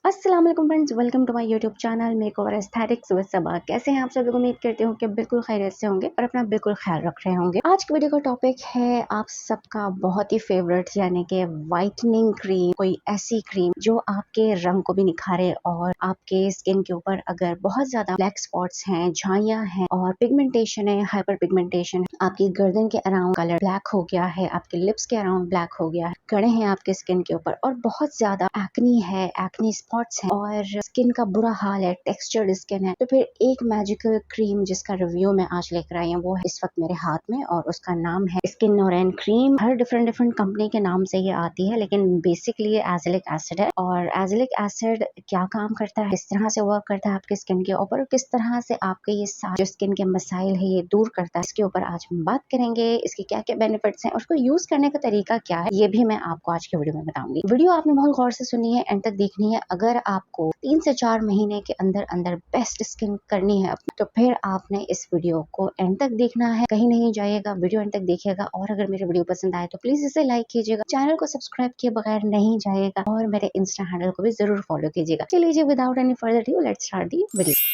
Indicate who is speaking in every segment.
Speaker 1: अस्सलाम वालेकुम friends, welcome to my YouTube channel makeover aesthetics with Saba. कैसे हैं आप सभी? उम्मीद करती हूँ कि बिल्कुल खैरियत से होंगे और अपना बिल्कुल ख्याल रख रहे होंगे। आज की वीडियो का टॉपिक है आप सबका बहुत ही फेवरेट यानी कि व्हाइटनिंग क्रीम। कोई ऐसी क्रीम जो आपके रंग को भी निखारे और आपके स्किन के ऊपर अगर बहुत ज्यादा ब्लैक स्पॉट्स हैं, झाइयाँ हैं और पिगमेंटेशन है, हाइपर पिगमेंटेशन, आपकी गर्दन के अराउंड कलर ब्लैक हो गया है, आपके लिप्स के अराउंड ब्लैक हो गया है, गड़े हैं आपके स्किन के ऊपर और बहुत ज्यादा एक्नी है, एक्नी स्पॉट्स हैं और स्किन का बुरा हाल है, टेक्सचर्ड स्किन है, तो फिर एक मैजिकल क्रीम जिसका रिव्यू मैं आज लेकर आई हूँ वो है इस वक्त मेरे हाथ में और उसका नाम है स्किन नोरेन क्रीम। हर डिफरेंट कंपनी के नाम से ये आती है लेकिन बेसिकली ये एजिलिक एसिड है। और एजिलिक एसिड क्या काम करता है, किस तरह से वर्क करता है आपके स्किन के ऊपर, किस तरह से आपके ये सारे जो स्किन के मसाइल है ये दूर करता है, इसके ऊपर आज हम बात करेंगे। इसके क्या क्या बेनिफिट्स हैं और उसको यूज करने का तरीका क्या है ये भी मैं आपको आज के वीडियो में बताऊंगी। वीडियो आपने बहुत गौर से सुनी है, एंड तक देखनी है। अगर आपको 3 से 4 महीने के अंदर अंदर बेस्ट स्किन करनी है तो फिर आपने इस वीडियो को एंड तक देखना है, कहीं नहीं जाइएगा, वीडियो एंड तक देखिएगा। और अगर मेरे वीडियो पसंद आए तो प्लीज इसे लाइक कीजिएगा, चैनल को सब्सक्राइब किए बगैर नहीं जाइएगा और मेरे इंस्टा हैंडल को भी जरूर फॉलो कीजिएगा। चलिए without any further due let's start the video.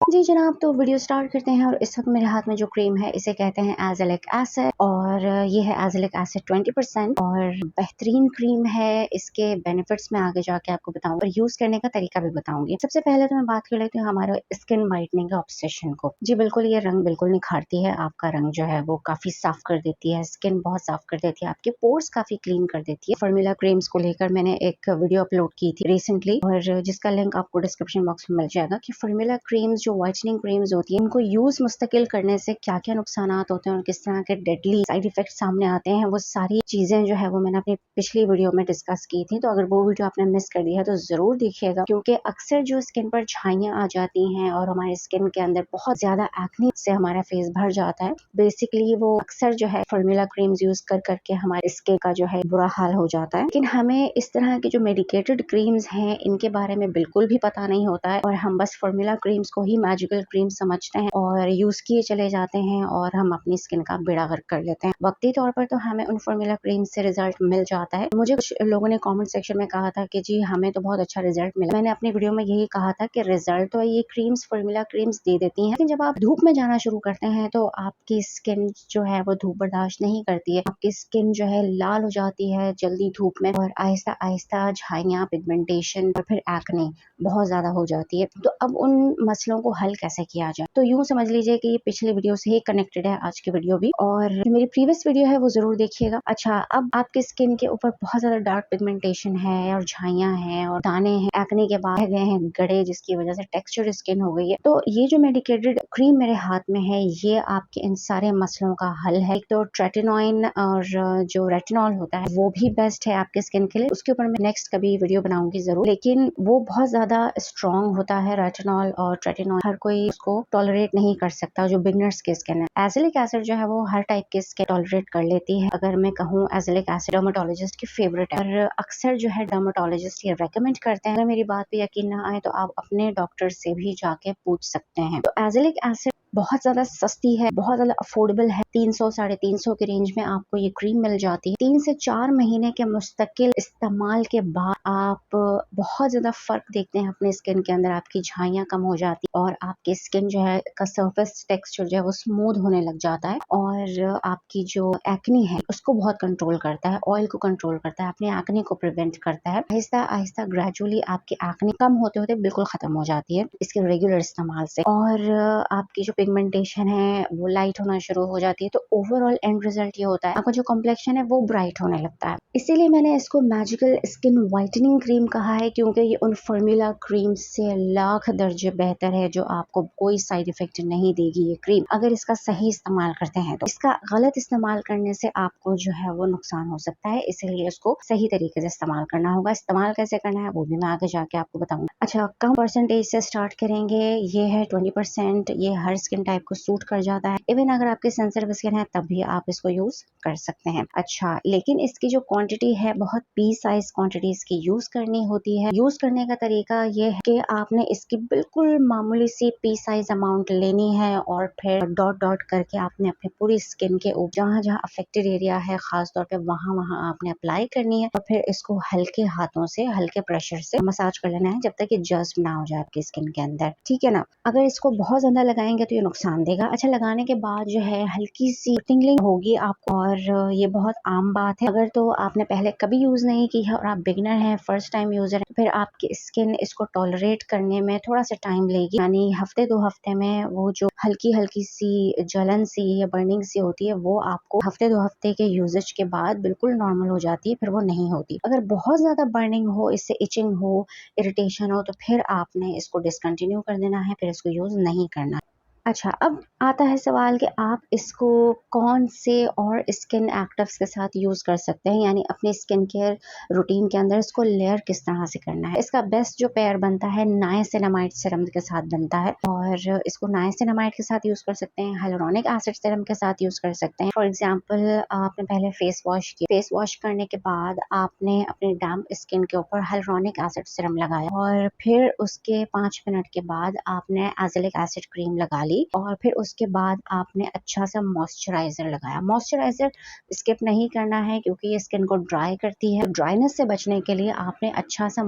Speaker 1: जी जनाब, तो वीडियो स्टार्ट करते हैं। और इस वक्त मेरे हाथ में जो क्रीम है इसे कहते हैं एजिलिक एसिड और ये है एजिलिक एसिड 20% और बेहतरीन क्रीम है। इसके बेनिफिट्स मैं आगे जाके आपको बताऊंगी और यूज करने का तरीका भी बताऊंगी। सबसे पहले तो मैं बात कर लेती हूँ हमारे स्किन वाइटनिंग का ऑब्सेशन को। जी बिल्कुल, ये रंग बिल्कुल निखारती है, आपका रंग जो है वो काफी साफ कर देती है, स्किन बहुत साफ कर देती है, आपके पोर्स काफी क्लीन कर देती है। फॉर्मूला क्रीम्स को लेकर मैंने एक वीडियो अपलोड की थी रिसेंटली और जिसका लिंक आपको डिस्क्रिप्शन बॉक्स में मिल जाएगा कि फॉर्मूला क्रीम्स जो व्हाइटनिंग क्रीम्स होती है उनको यूज मुस्तकिल करने से क्या क्या नुकसान होते हैं और किस तरह के डेडली साइड इफेक्ट सामने आते हैं, वो सारी चीजें जो है वो मैंने अपनी पिछली वीडियो में डिस्कस की थी। तो अगर वो वीडियो आपने मिस कर दिया है तो जरूर देखिएगा, क्योंकि अक्सर जो स्किन पर झाइयाँ आ जाती हैं और हमारे स्किन के अंदर बहुत ज्यादा एक्ने से हमारा फेस भर जाता है, बेसिकली वो अक्सर जो है फॉर्मूला क्रीम्स यूज कर करके हमारे स्किन का जो है बुरा हाल हो जाता है। लेकिन हमें इस तरह की जो मेडिकेटेड क्रीम्स हैं इनके बारे में बिल्कुल भी पता नहीं होता है और हम बस फॉर्मूला क्रीम्स को ही मैजिकल क्रीम समझते हैं और यूज किए चले जाते हैं और हम अपनी स्किन का बेड़ा गर्क कर लेते हैं। वक्ती तौर पर तो हमें उन फॉर्मूला क्रीम से रिजल्ट मिल जाता है। मुझे कुछ लोगों ने कमेंट सेक्शन में कहा था कि जी हमें तो बहुत अच्छा रिजल्ट मिला। मैंने अपनी वीडियो में यही कहा था कि रिजल्ट तो ये क्रीम्स फॉर्मूला क्रीम्स दे देती हैं, लेकिन जब आप धूप में जाना शुरू करते हैं तो आपकी स्किन जो है वो धूप बर्दाश्त नहीं करती है, आपकी स्किन जो है लाल हो जाती है जल्दी धूप में और आहिस्ता आहिस्ता झाइयाँ, पिगमेंटेशन और फिर एक्ने बहुत ज्यादा हो जाती है। तो अब उन मसलों को हल कैसे किया जाए, तो यूं समझ लीजिए कि ये पिछली वीडियो से ही कनेक्टेड है आज की वीडियो भी, और जो मेरी प्रीवियस वीडियो है वो जरूर देखिएगा। अच्छा, अब आपके स्किन के ऊपर बहुत ज्यादा डार्क पिगमेंटेशन है और झाइयाँ हैं और दाने हैं, एक्ने के बाद गए हैं गड़े जिसकी वजह से टेक्सचर स्किन हो गई है, तो ये जो मेडिकेटेड क्रीम मेरे हाथ में है ये आपके इन सारे मसलों का हल है। एक तो ट्रेटिनोइन और जो रेटिनॉल होता है वो भी बेस्ट है आपके स्किन के लिए, उसके ऊपर मैं नेक्स्ट कभी वीडियो बनाऊंगी जरूर, लेकिन वो बहुत ज्यादा स्ट्रॉन्ग होता है रेटिनॉल और ट्रेटिनॉल, हर कोई उसको टॉलरेट नहीं कर सकता जो बिगनर्स के स्किन है। एजिलिक एसिड जो है वो हर टाइप के स्किन टॉलरेट कर लेती है। अगर मैं कहूँ एजिलिक एसिड डर्मेटोलॉजिस्ट की फेवरेट है और अक्सर जो है डर्मेटोलॉजिस्ट ये रेकमेंड करते हैं। अगर मेरी बात पे यकीन ना आए तो आप अपने डॉक्टर से भी जाके पूछ सकते हैं। तो एजिलिक एसिड बहुत ज्यादा सस्ती है, बहुत ज्यादा अफोर्डेबल है, 300 350 के रेंज में आपको ये क्रीम मिल जाती है। 3 से 4 महीने के मुस्तकिल इस्तेमाल के बाद आप बहुत ज्यादा फर्क देखते हैं अपने स्किन के अंदर, आपकी झाइयाँ कम हो जाती है और आपकी स्किन जो है का सरफेस टेक्सचर जो है वो स्मूथ होने लग जाता है और आपकी जो एक्ने है उसको बहुत कंट्रोल करता है, ऑयल को कंट्रोल करता है, अपने एक्ने को प्रिवेंट करता है। आहिस्ता आहिस्ता ग्रेजुअली आपकी एक्ने कम होते होते बिल्कुल खत्म हो जाती है इसके रेगुलर इस्तेमाल से, और आपकी जो पिगमेंटेशन है वो लाइट होना शुरू हो जाती है। तो ओवरऑल एंड रिजल्ट ये होता है आपका जो कॉम्प्लेक्शन है वो ब्राइट होने लगता है। इसीलिए मैंने इसको मैजिकल स्किन व्हाइटनिंग क्रीम कहा है, क्योंकि ये उन फॉर्मूला क्रीम से लाख दर्जे बेहतर है जो आपको कोई साइड इफेक्ट नहीं देगी ये क्रीम, अगर इसका सही इस्तेमाल करते हैं तो। इसका गलत इस्तेमाल करने से आपको जो है वो नुकसान हो सकता है, इसीलिए इसको सही तरीके से इस्तेमाल करना होगा। इस्तेमाल कैसे करना है वो भी मैं आगे जाके आपको बताऊंगा। अच्छा, कम परसेंटेज से स्टार्ट करेंगे, ये है 20%, ये हर स्किन टाइप को सूट कर जाता है। इवन अगर आपकी सेंसिटिव स्किन है तब भी आप इसको यूज कर सकते हैं। अच्छा, लेकिन इसकी जो क्वांटिटी है बहुत पी साइज क्वांटिटी इसकी यूज करनी होती है। यूज करने का तरीका ये है कि आपने इसकी बिल्कुल मामूली सी पी साइज अमाउंट लेनी है और फिर डॉट डॉट करके आपने अपनी पूरी स्किन के ऊपर जहाँ जहाँ अफेक्टेड एरिया है खास तौर पे वहां वहां आपने अप्लाई करनी है और फिर इसको हल्के हाथों से हल्के प्रेशर से मसाज कर लेना है जब तक ये जज्ब ना हो जाए आपकी स्किन के अंदर, ठीक है ना। अगर इसको बहुत ज्यादा लगाएंगे तो ये नुकसान देगा। अच्छा, लगाने के बाद जो है हल्की सी टिंगलिंग होगी आपको और ये बहुत आम बात है। अगर तो आपने पहले कभी यूज नहीं की है और आप बिगिनर हैं, फर्स्ट टाइम यूजर है, फिर आपकी स्किन इसको टॉलरेट करने में थोड़ा सा टाइम लेगी, यानी हफ्ते 2 हफ्ते में वो जो हल्की हल्की सी जलन सी या बर्निंग सी होती है वो आपको हफ्ते 2 हफ्ते के यूजेज के बाद बिल्कुल नॉर्मल हो जाती है, फिर वो नहीं होती। अगर बहुत ज्यादा बर्निंग हो, इससे इचिंग हो, इरिटेशन हो, तो फिर आपने इसको डिसकंटिन्यू कर देना है, फिर इसको यूज नहीं करना। अच्छा, अब आता है सवाल कि आप इसको कौन से और स्किन एक्टिव्स के साथ यूज कर सकते हैं, यानी अपनी स्किन केयर रूटीन के अंदर इसको लेयर किस तरह से करना है। इसका बेस्ट जो पेयर बनता है नाइसिनामाइड सीरम के साथ बनता है और इसको नाइसिनामाइड के साथ यूज कर सकते हैं, हाइलुरोनिक एसिड सीरम के साथ यूज कर सकते हैं। फॉर एग्जाम्पल, आपने पहले फेस वॉश किया, फेस वॉश करने के बाद आपने अपनी डैम्प स्किन के ऊपर हाइलुरोनिक एसिड सीरम लगाया और फिर उसके 5 मिनट के बाद आपने एज़ेलिक एसिड क्रीम लगा ली और फिर उसके बाद आपने अच्छा सा मॉइस्चराइजर लगाया। मॉइस्चराइजर स्किप नहीं करना है क्योंकि ये स्किन को ड्राई करती है। ड्राइनेस से बचने के लिए आपने अच्छा सा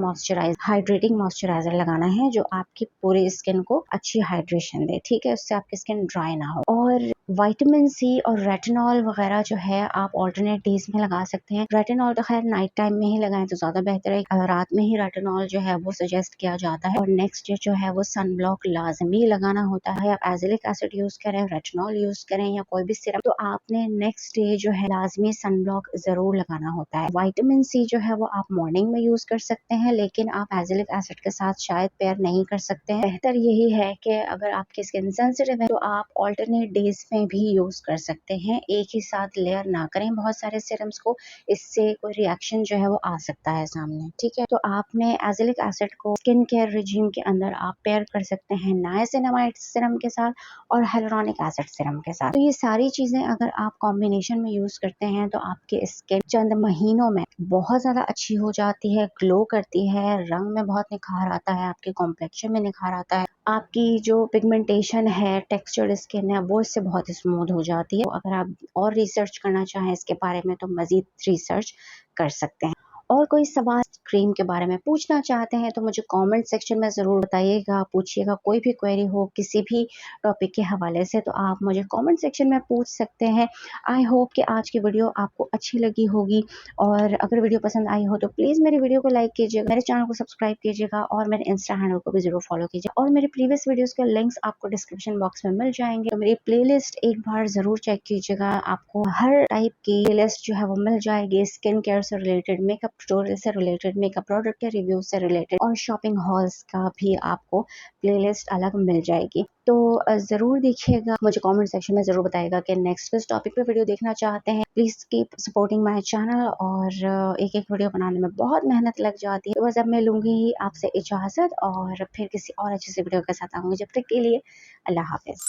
Speaker 1: हाइड्रेटिंग मॉइस्चराइजर लगाना है जो आपकी पूरी स्किन को अच्छी हाइड्रेशन दे, ठीक है, उससे आपकी स्किन ड्राई ना हो। और विटामिन सी और रेटिनॉल वगैरह जो है आप ऑल्टरनेट डेज में लगा सकते हैं। रेटिनॉल तो खैर नाइट टाइम में ही लगाएं तो ज्यादा बेहतर है, रात में ही रेटिनॉल जो है वो सजेस्ट किया जाता है। और नेक्स्ट डे जो है वो सन ब्लॉक लाजमी लगाना होता है। आप एज़ेलिक एसिड यूज करें, रेटिनॉल यूज करें या कोई भी सिरम, तो आपने नेक्स्ट डे जो है लाजमी सन ब्लॉक जरूर लगाना होता है। विटामिन सी जो है वो आप मॉर्निंग में यूज कर सकते हैं, लेकिन आप एज़ेलिक एसिड के साथ शायद पेयर नहीं कर सकते हैं। बेहतर यही है कि अगर आपकी स्किन सेंसिटिव है तो आप ऑल्टरनेट डेज में भी यूज कर सकते हैं, एक ही साथ लेयर ना करें बहुत सारे सीरम्स को, इससे कोई रिएक्शन जो है वो आ सकता है सामने, ठीक है। तो आपने एज़ेलिक एसिड को स्किन केयर रिजीम के अंदर आप पेयर कर सकते हैं नाइसिनामाइड सीरम के साथ और हाइलुरोनिक एसिड सीरम के साथ। तो ये सारी चीजें अगर आप कॉम्बिनेशन में यूज करते हैं तो आपकी स्किन चंद महीनों में बहुत ज्यादा अच्छी हो जाती है, ग्लो करती है, रंग में बहुत निखार आता है, आपके कॉम्प्लेक्शन में निखार आता है, आपकी जो पिगमेंटेशन है, टेक्सचर्ड स्किन है, वो इससे बहुत स्मूथ हो जाती है। तो अगर आप और रिसर्च करना चाहें इसके बारे में तो मजीद रिसर्च कर सकते हैं। और कोई सवाल क्रीम के बारे में पूछना चाहते हैं तो मुझे कमेंट सेक्शन में ज़रूर बताइएगा, पूछिएगा। कोई भी क्वेरी हो किसी भी टॉपिक के हवाले से तो आप मुझे कमेंट सेक्शन में पूछ सकते हैं। आई होप कि आज की वीडियो आपको अच्छी लगी होगी और अगर वीडियो पसंद आई हो तो प्लीज़ मेरी वीडियो को लाइक कीजिएगा, मेरे चैनल को सब्सक्राइब कीजिएगा और मेरे इंस्टा हैंडल को भी ज़रूर फॉलो कीजिए। और मेरे प्रीवियस वीडियोज़ के लिंक्स आपको डिस्क्रिप्शन बॉक्स में मिल जाएंगे। तो मेरी प्लेलिस्ट एक बार ज़रूर चेक कीजिएगा, आपको हर टाइप की प्लेलिस्ट जो है वो मिल जाएगी, स्किन केयर से रिलेटेड, मेकअप ट्यूटोरियल से रिलेटेड, मेकअप प्रोडक्ट के रिव्यू से रिलेटेड और शॉपिंग हॉल्स का भी आपको प्लेलिस्ट अलग मिल जाएगी। तो ज़रूर देखिएगा, मुझे कमेंट सेक्शन में ज़रूर बताइएगा कि नेक्स्ट किस टॉपिक पे वीडियो देखना चाहते हैं। Please keep supporting my channel. और एक एक वीडियो बनाने में बहुत मेहनत लग जाती है, तो बस अब मैं लूँगी आपसे इजाज़त और फिर किसी और अच्छी सी वीडियो के साथ आऊँगी। जब तक के लिए अल्लाह हाफिज़।